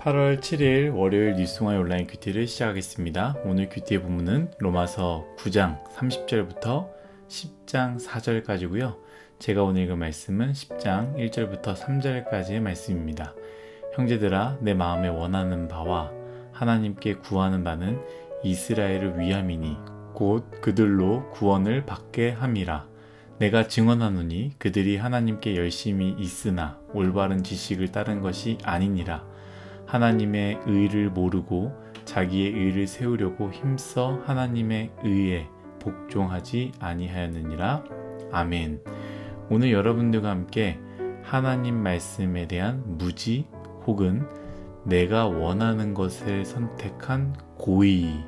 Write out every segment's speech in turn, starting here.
8월 7일 월요일 뉴스공의 온라인 큐티를 시작하겠습니다. 오늘 큐티의 본문은 로마서 9장 30절부터 10장 4절까지고요. 제가 오늘 읽은 말씀은 10장 1절부터 3절까지의 말씀입니다. 형제들아, 내 마음에 원하는 바와 하나님께 구하는 바는 이스라엘을 위함이니 곧 그들로 구원을 받게 함이라. 내가 증언하노니 그들이 하나님께 열심히 있으나 올바른 지식을 따른 것이 아니니라. 하나님의 의를 모르고 자기의 의를 세우려고 힘써 하나님의 의에 복종하지 아니하였느니라. 아멘. 오늘 여러분들과 함께 하나님 말씀에 대한 무지 혹은 내가 원하는 것을 선택한 고의,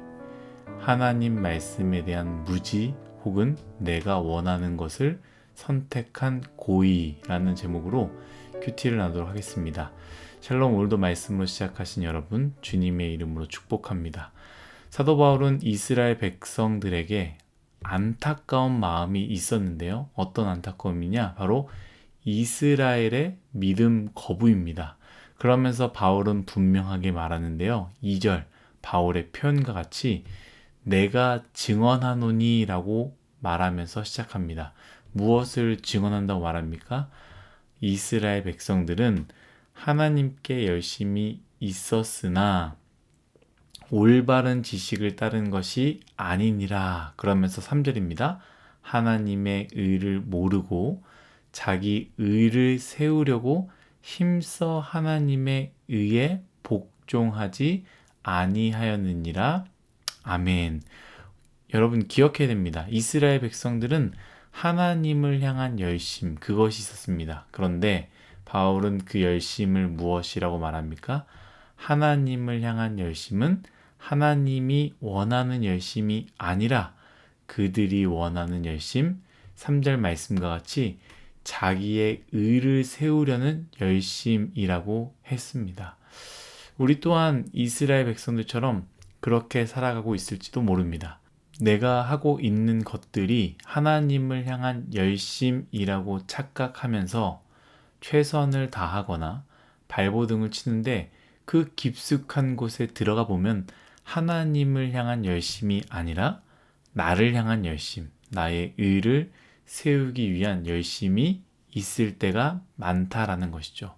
하나님 말씀에 대한 무지 혹은 내가 원하는 것을 선택한 고의라는 제목으로 큐티를 나누도록 하겠습니다. 샬롬, 오늘도 말씀으로 시작하신 여러분 주님의 이름으로 축복합니다. 사도 바울은 이스라엘 백성들에게 안타까운 마음이 있었는데요. 어떤 안타까움이냐? 바로 이스라엘의 믿음 거부입니다. 그러면서 바울은 분명하게 말하는데요. 2절 바울의 표현과 같이 내가 증언하노니 라고 말하면서 시작합니다. 무엇을 증언한다고 말합니까? 이스라엘 백성들은 하나님께 열심히 있었으나 올바른 지식을 따른 것이 아니니라. 그러면서 3절입니다. 하나님의 의를 모르고 자기 의를 세우려고 힘써 하나님의 의에 복종하지 아니하였느니라. 아멘. 여러분 기억해야 됩니다. 이스라엘 백성들은 하나님을 향한 열심, 그것이 있었습니다. 그런데 바울은 그 열심을 무엇이라고 말합니까? 하나님을 향한 열심은 하나님이 원하는 열심이 아니라 그들이 원하는 열심, 3절 말씀과 같이 자기의 의를 세우려는 열심이라고 했습니다. 우리 또한 이스라엘 백성들처럼 그렇게 살아가고 있을지도 모릅니다. 내가 하고 있는 것들이 하나님을 향한 열심이라고 착각하면서 최선을 다하거나 발버둥을 치는데 그 깊숙한 곳에 들어가 보면 하나님을 향한 열심이 아니라 나를 향한 열심, 나의 의를 세우기 위한 열심이 있을 때가 많다라는 것이죠.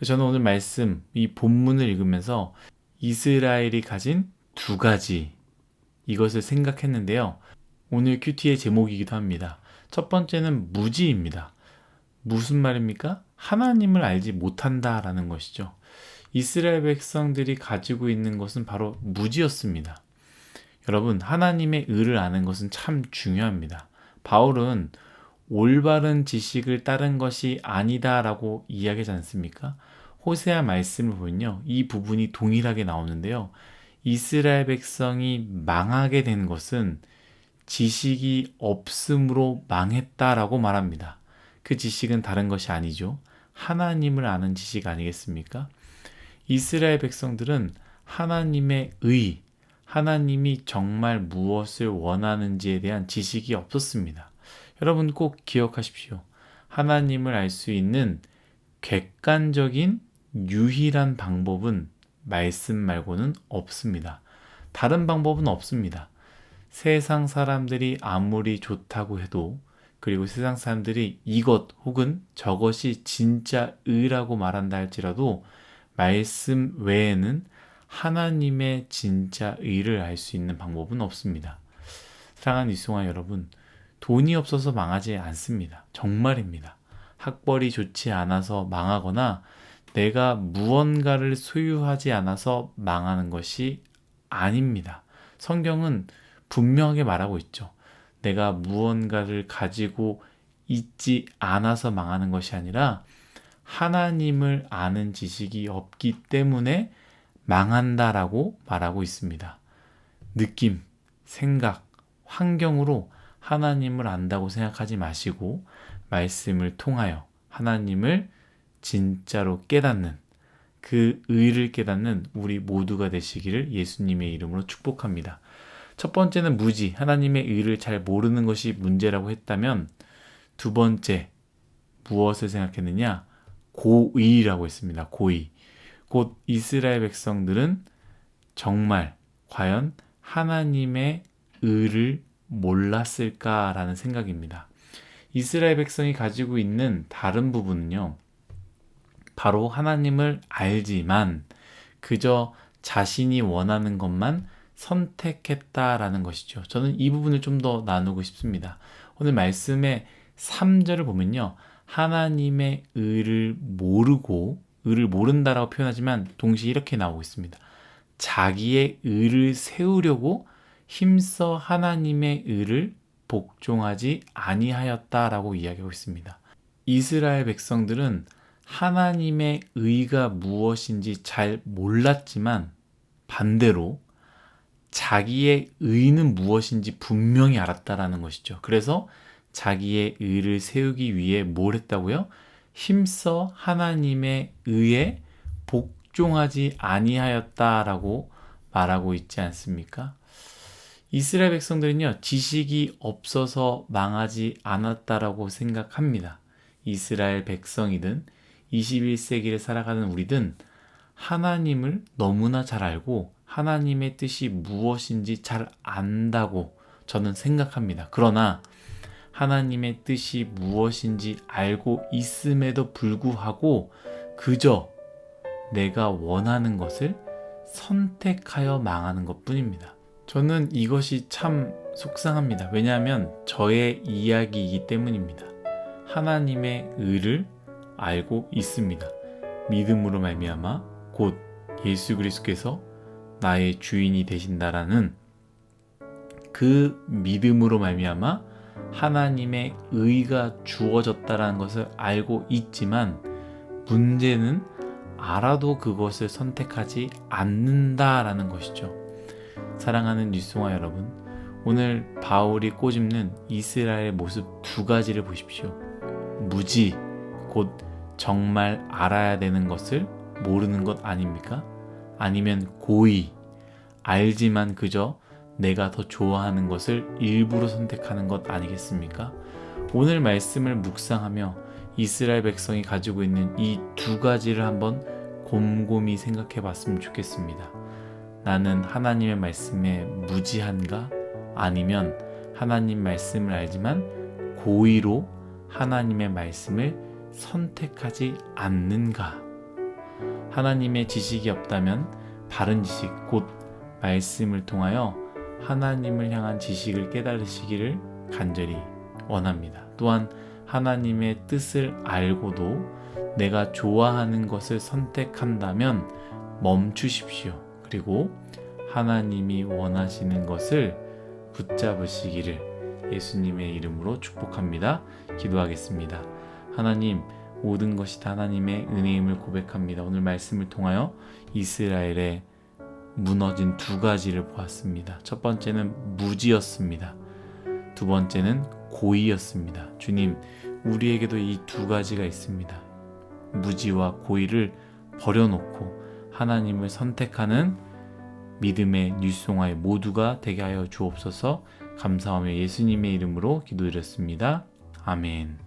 저는 오늘 말씀, 이 본문을 읽으면서 이스라엘이 가진 두 가지 이것을 생각했는데요. 오늘 큐티의 제목이기도 합니다. 첫 번째는 무지입니다. 무슨 말입니까? 하나님을 알지 못한다라는 것이죠. 이스라엘 백성들이 가지고 있는 것은 바로 무지였습니다. 여러분, 하나님의 의를 아는 것은 참 중요합니다. 바울은 올바른 지식을 따른 것이 아니다라고 이야기하지 않습니까? 호세아 말씀을 보면요, 이 부분이 동일하게 나오는데요. 이스라엘 백성이 망하게 된 것은 지식이 없음으로 망했다라고 말합니다. 그 지식은 다른 것이 아니죠. 하나님을 아는 지식 아니겠습니까? 이스라엘 백성들은 하나님의 의, 하나님이 정말 무엇을 원하는지에 대한 지식이 없었습니다. 여러분 꼭 기억하십시오. 하나님을 알 수 있는 객관적인 유일한 방법은 말씀 말고는 없습니다. 다른 방법은 없습니다. 세상 사람들이 아무리 좋다고 해도, 그리고 세상 사람들이 이것 혹은 저것이 진짜 의라고 말한다 할지라도 말씀 외에는 하나님의 진짜 의를 알 수 있는 방법은 없습니다. 사랑하는 이승환 여러분, 돈이 없어서 망하지 않습니다. 정말입니다. 학벌이 좋지 않아서 망하거나 내가 무언가를 소유하지 않아서 망하는 것이 아닙니다. 성경은 분명하게 말하고 있죠. 내가 무언가를 가지고 있지 않아서 망하는 것이 아니라 하나님을 아는 지식이 없기 때문에 망한다라고 말하고 있습니다. 느낌, 생각, 환경으로 하나님을 안다고 생각하지 마시고 말씀을 통하여 하나님을 진짜로 깨닫는, 그 의를 깨닫는 우리 모두가 되시기를 예수님의 이름으로 축복합니다. 첫 번째는 무지, 하나님의 의를 잘 모르는 것이 문제라고 했다면, 두 번째 무엇을 생각했느냐? 고의라고 했습니다. 고의. 곧 이스라엘 백성들은 정말 과연 하나님의 의를 몰랐을까라는 생각입니다. 이스라엘 백성이 가지고 있는 다른 부분은요, 바로 하나님을 알지만 그저 자신이 원하는 것만 선택했다라는 것이죠. 저는 이 부분을 좀 더 나누고 싶습니다. 오늘 말씀의 3절을 보면요, 하나님의 의를 모르고, 의를 모른다라고 표현하지만 동시에 이렇게 나오고 있습니다. 자기의 의를 세우려고 힘써 하나님의 의를 복종하지 아니하였다라고 이야기하고 있습니다. 이스라엘 백성들은 하나님의 의가 무엇인지 잘 몰랐지만 반대로 자기의 의는 무엇인지 분명히 알았다라는 것이죠. 그래서 자기의 의를 세우기 위해 뭘 했다고요? 힘써 하나님의 의에 복종하지 아니하였다라고 말하고 있지 않습니까? 이스라엘 백성들은요, 지식이 없어서 망하지 않았다라고 생각합니다. 이스라엘 백성이든 21세기를 살아가는 우리든 하나님을 너무나 잘 알고 하나님의 뜻이 무엇인지 잘 안다고 저는 생각합니다. 그러나 하나님의 뜻이 무엇인지 알고 있음에도 불구하고 그저 내가 원하는 것을 선택하여 망하는 것뿐입니다. 저는 이것이 참 속상합니다. 왜냐하면 저의 이야기이기 때문입니다. 하나님의 의를 알고 있습니다. 믿음으로 말미암아 곧 예수 그리스도께서 나의 주인이 되신다라는 그 믿음으로 말미암아 하나님의 의가 주어졌다라는 것을 알고 있지만 문제는 알아도 그것을 선택하지 않는다라는 것이죠. 사랑하는 뉴스송화 여러분, 오늘 바울이 꼬집는 이스라엘의 모습 두 가지를 보십시오. 무지, 곧 정말 알아야 되는 것을 모르는 것 아닙니까? 아니면 고의, 알지만 그저 내가 더 좋아하는 것을 일부러 선택하는 것 아니겠습니까? 오늘 말씀을 묵상하며 이스라엘 백성이 가지고 있는 이 두 가지를 한번 곰곰이 생각해 봤으면 좋겠습니다. 나는 하나님의 말씀에 무지한가? 아니면 하나님 말씀을 알지만 고의로 하나님의 말씀을 선택하지 않는가? 하나님의 지식이 없다면 바른 지식, 곧 말씀을 통하여 하나님을 향한 지식을 깨달으시기를 간절히 원합니다. 또한 하나님의 뜻을 알고도 내가 좋아하는 것을 선택한다면 멈추십시오. 그리고 하나님이 원하시는 것을 붙잡으시기를 예수님의 이름으로 축복합니다. 기도하겠습니다. 하나님, 모든 것이 다 하나님의 은혜임을 고백합니다. 오늘 말씀을 통하여 이스라엘의 무너진 두 가지를 보았습니다. 첫 번째는 무지였습니다. 두 번째는 고의였습니다. 주님, 우리에게도 이 두 가지가 있습니다. 무지와 고의를 버려놓고 하나님을 선택하는 믿음의 뉴스송화의 모두가 되게 하여 주옵소서. 감사하며 예수님의 이름으로 기도드렸습니다. 아멘.